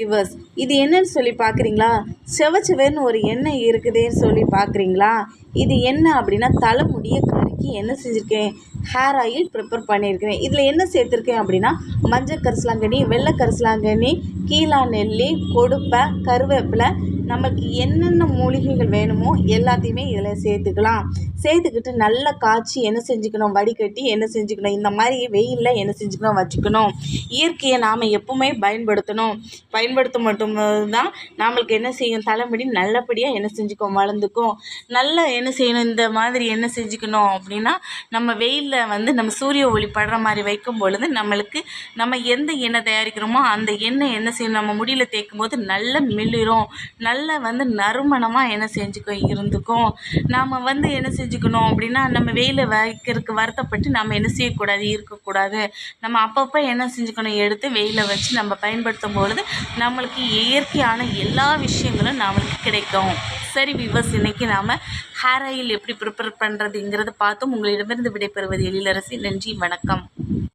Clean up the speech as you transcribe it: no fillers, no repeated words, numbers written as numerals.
Viewers, இது என்னன்னு சொல்லி பார்க்குறீங்களா? செவச்செவேர்னு ஒரு எண்ணெய் இருக்குதேன்னு சொல்லி பார்க்குறீங்களா? இது என்ன அப்படின்னா, தலைமுடியை கருக்கி என்ன செஞ்சுருக்கேன், ஹேர் ஆயில் ப்ரிப்பேர் பண்ணியிருக்கிறேன். இதில் என்ன சேர்த்துருக்கேன் அப்படின்னா, மஞ்சள் கரிசலாங்கண்ணி, வெள்ளை கரிசலாங்கண்ணி, கீழா நெல்லி, கொடுப்பை, கருவேப்பிலை, நமக்கு என்னென்ன மூலிகைகள் வேணுமோ எல்லாத்தையுமே இதில் சேர்த்துக்கலாம். சேர்த்துக்கிட்டு நல்லா காய்ச்சி என்ன செஞ்சுக்கணும், வடிகட்டி என்ன செஞ்சுக்கணும், இந்த மாதிரி வெயிலில் என்ன செஞ்சுக்கணும், வச்சுக்கணும். இயற்கையை நாம் எப்பவுமே பயன்படுத்த மட்டும் தான் நம்மளுக்கு என்ன செய்யும், தலைமுடி நல்லபடியாக என்ன செஞ்சுக்கும், வளர்ந்துக்கும். நல்லா என்ன செய்யணும், இந்த மாதிரி என்ன செஞ்சுக்கணும் அப்படின்னா, நம்ம வெயிலில் நம்ம சூரிய ஒளி படுற மாதிரி வைக்கும் பொழுது நம்மளுக்கு நம்ம எந்த எண்ணெய் தயாரிக்கிறோமோ அந்த எண்ணெய் என்ன செய்யணும், நம்ம முடியில் தேய்க்கும் போது நல்ல மிளிரும், நல்ல நறுமணமாக என்ன செஞ்சுக்கும் இருந்துக்கும். நாம் என்ன செஞ்சுக்கணும் அப்படின்னா, நம்ம வெயிலில் வைக்கிறதுக்கு வருத்தப்பட்டு நம்ம என்ன செய்யக்கூடாது, இருக்கக்கூடாது. நம்ம அப்பப்போ என்ன செஞ்சுக்கணும், எடுத்து வெயிலில் வச்சு நம்ம பயன்படுத்தும் பொழுது நம்மளுக்கு இயற்கையான எல்லா விஷயங்களும் நம்மளுக்கு கிடைக்கும். சரி விவர்ஸ், இன்னைக்கு நாம் ஹேர் ஆயில் எப்படி ப்ரிப்பேர் பண்ணுறதுங்கிறத பார்த்தோம். உங்களிடமிருந்து விடைபெறுவது எழிலரசி. நன்றி, வணக்கம்.